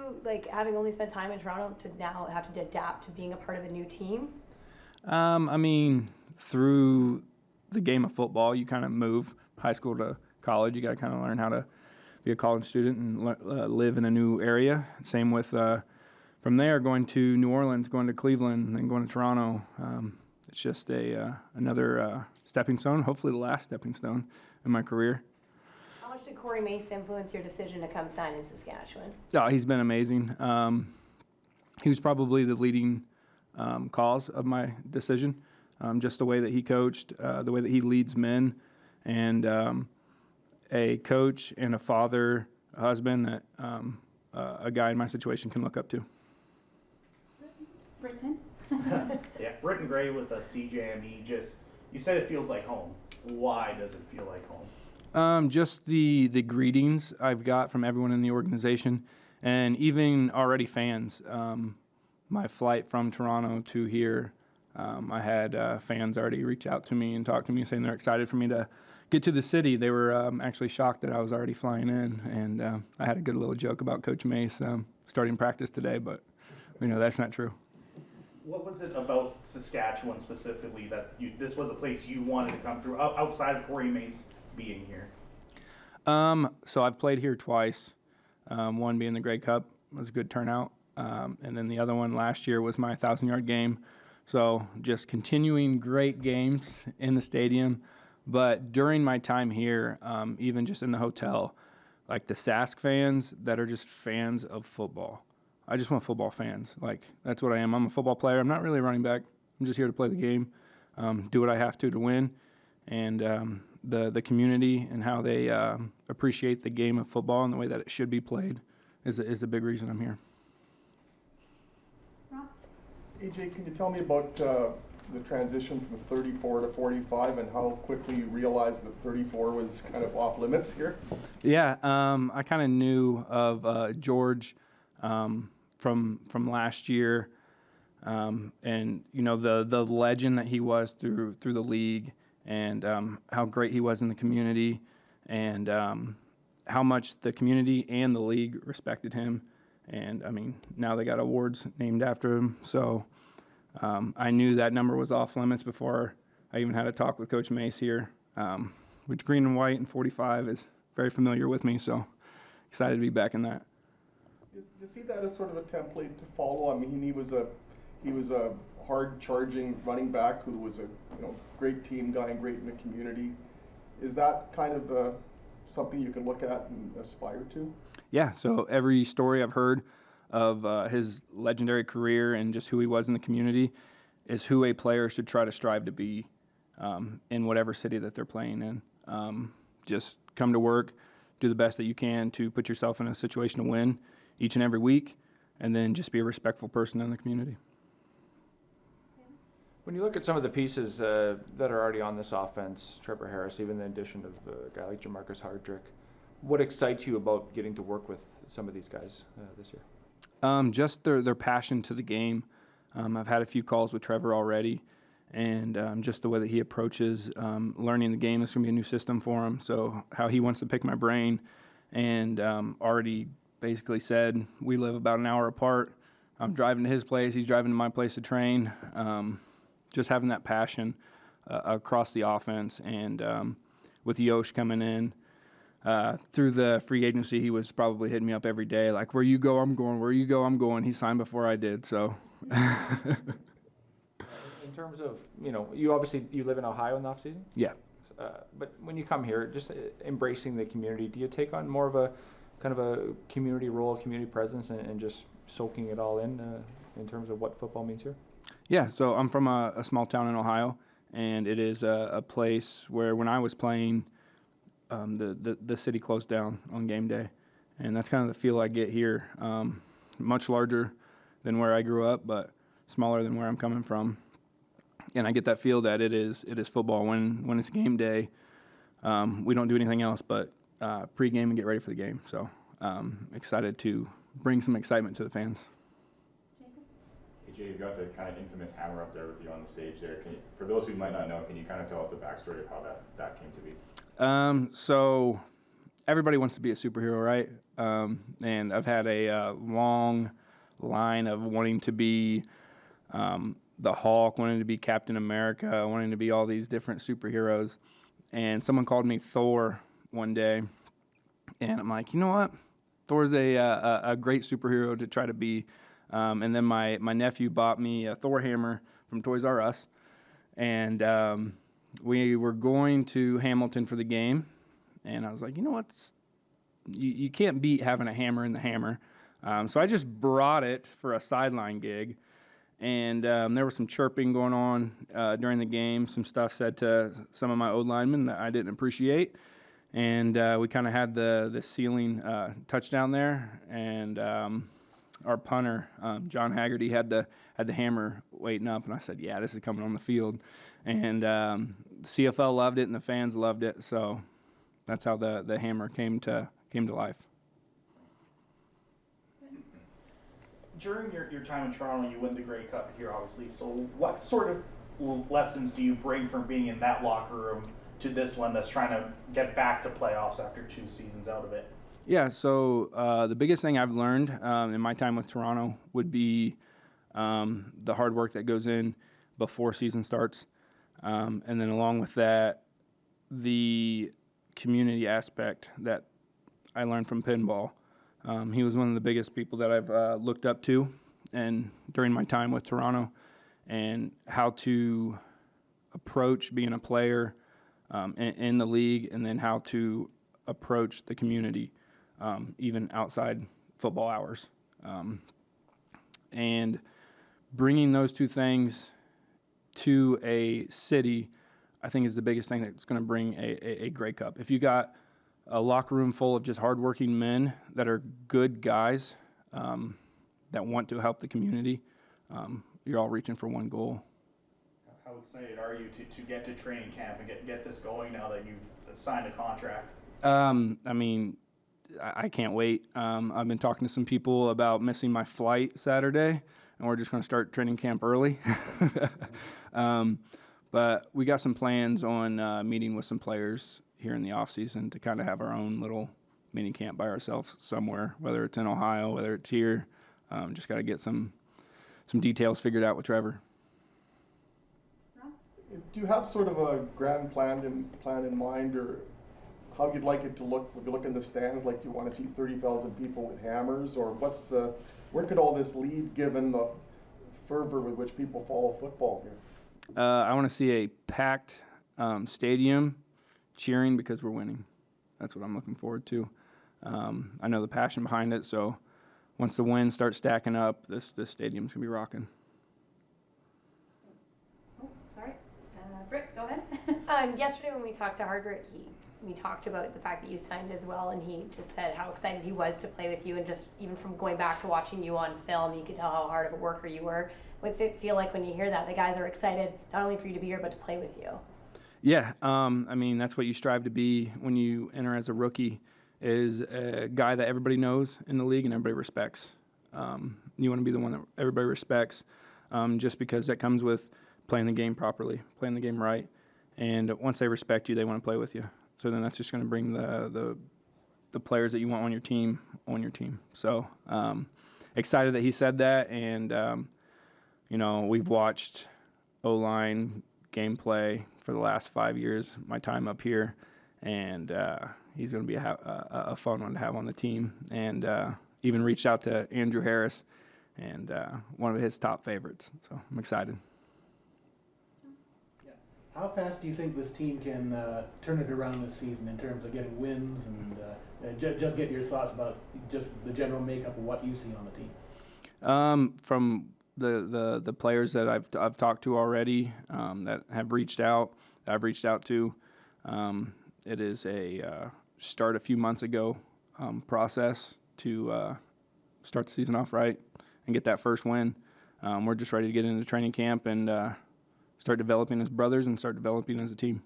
you, like, having only spent time in Toronto, to now have to adapt to being a part of a new team? I mean, through the game of football, you kind of move high school to college. You got to kind of learn how to be a college student and live in a new area. Same with from there going to New Orleans, going to Cleveland, and then going to Toronto. It's just another stepping stone, hopefully the last stepping stone in my career. How much did Cory Mace influence your decision to come sign in Saskatchewan? Oh, he's been amazing. He was probably the leading cause of my decision. Just the way that he coached, the way that he leads men, and a coach and a father, a husband that a guy in my situation can look up to. Britton? Yeah, Britton Gray with a CJME. Just, you said it feels like home. Why does it feel like home? Just the greetings I've got from everyone in the organization, and even already fans. My flight from Toronto to here, I had fans already reach out to me and talk to me saying they're excited for me to get to the city. They were actually shocked that I was already flying in, and I had a good little joke about Coach Mace starting practice today, but that's not true. What was it about Saskatchewan specifically that this was a place you wanted to come through outside of Cory Mace being here? So I've played here twice. One being the Grey Cup, it was a good turnout, and then the other one last year was my 1,000-yard game. So just continuing great games in the stadium. But during my time here, even just in the hotel, like the Sask fans that are just fans of football. I just want football fans. Like, that's what I am. I'm a football player. I'm not really a running back. I'm just here to play the game, do what I have to win. And the community and how they appreciate the game of football and the way that it should be played is a big reason I'm here. Rob? AJ, can you tell me about the transition from 34 to 45 and how quickly you realized that 34 was kind of off limits here? Yeah, I kind of knew of George from last year, and the legend that he was through the league, and how great he was in the community, and how much the community and the league respected him. And I mean, now they got awards named after him. So I knew that number was off limits before I even had a talk with Coach Mace here, which green and white and 45 is very familiar with me. So excited to be back in that. Do you see that as sort of a template to follow? I mean, he was a hard-charging running back who was a great team guy and great in the community. Is that kind of something you can look at and aspire to? Yeah. So every story I've heard of his legendary career and just who he was in the community is who a player should try to strive to be in whatever city that they're playing in. Just come to work, do the best that you can to put yourself in a situation to win each and every week, and then just be a respectful person in the community. When you look at some of the pieces that are already on this offense, Trevor Harris, even the addition of a guy like Jamarcus Hardrick, what excites you about getting to work with some of these guys this year? Just their passion to the game. I've had a few calls with Trevor already, and just the way that he approaches learning the game. Is going to be a new system for him, so how he wants to pick my brain, and already basically said we live about an hour apart. I'm driving to his place, he's driving to my place to train. Just having that passion across the offense, and with Yosh coming in through the free agency, he was probably hitting me up every day, like, where you go, I'm going, where you go, I'm going. He signed before I did, so. In terms of, you live in Ohio in the off season? Yeah. But when you come here, just embracing the community, do you take on more of a kind of a community role, community presence, and just soaking it all in terms of what football means here? Yeah, so I'm from a small town in Ohio, and it is a place where when I was playing, the city closed down on game day, and that's kind of the feel I get here. Much larger than where I grew up, but smaller than where I'm coming from, and I get that feel that it is football. When it's game day, we don't do anything else but pregame and get ready for the game. So excited to bring some excitement to the fans. AJ, you've got the kind of infamous hammer up there with you on the stage there. For those who might not know, can you kind of tell us the backstory of how that came to be? So everybody wants to be a superhero, right? and I've had a long line of wanting to be the Hulk, wanting to be Captain America, wanting to be all these different superheroes. And someone called me Thor one day, and I'm like, you know what? Thor's a great superhero to try to be. And then my nephew bought me a Thor Hammer from Toys R Us, and we were going to Hamilton for the game, and I was like, you know what? You can't beat having a hammer in the hammer. So I just brought it for a sideline gig, and there was some chirping going on during the game, some stuff said to some of my old linemen that I didn't appreciate. And we kind of had the ceiling touchdown there, and our punter, John Haggerty, had the hammer waiting up, and I said, yeah, this is coming on the field. And CFL loved it, and the fans loved it, so that's how the hammer came to life. During your time in Toronto, you win the Grey Cup here, obviously. So what sort of lessons do you bring from being in that locker room to this one that's trying to get back to playoffs after 2 seasons out of it? Yeah, so the biggest thing I've learned in my time with Toronto would be the hard work that goes in before season starts. And then along with that, the community aspect that I learned from pinball. He was one of the biggest people that I've looked up to and during my time with Toronto, and how to approach being a player in the league, and then how to approach the community even outside football hours. And bringing those two things to a city, I think, is the biggest thing that's going to bring a Grey Cup. If you got a locker room full of just hardworking men that are good guys that want to help the community, you're all reaching for one goal. How excited are you to get to training camp and get this going now that you've signed a contract? I mean, I can't wait. I've been talking to some people about missing my flight Saturday, and we're just going to start training camp early. But we got some plans on meeting with some players here in the off season to kind of have our own little mini camp by ourselves somewhere, whether it's in Ohio, whether it's here. Just got to get some details figured out with Trevor. Do you have sort of a grand plan in mind, or how you'd like it to look when you look in the stands? Like, do you want to see 30,000 people with hammers, or where could all this lead given the fervor with which people follow football here? I want to see a packed stadium cheering because we're winning. That's what I'm looking forward to. I know the passion behind it, so once the wins start stacking up, this stadium's going to be rocking. Oh, sorry. Britt, go ahead. Yesterday when we talked to Hardrick, we talked about the fact that you signed as well, and he just said how excited he was to play with you, and just even from going back to watching you on film, you could tell how hard of a worker you were. What's it feel like when you hear that? The guys are excited not only for you to be here, but to play with you. Yeah, I mean, that's what you strive to be when you enter as a rookie, is a guy that everybody knows in the league and everybody respects. You want to be the one that everybody respects, just because that comes with playing the game properly, playing the game right. And once they respect you, they want to play with you. So then that's just going to bring the players that you want on your team. So excited that he said that. And, we've watched O-line gameplay for the last 5 years, my time up here. And he's going to be a fun one to have on the team. And even reached out to Andrew Harris, and one of his top favorites. So I'm excited. How fast do you think this team can turn it around this season in terms of getting wins, and just get your thoughts about just the general makeup of what you see on the team? From the players that I've talked to already, that have reached out, that I've reached out to, it is a start a few months ago process to start the season off right and get that first win. We're just ready to get into training camp and start developing as brothers and start developing as a team.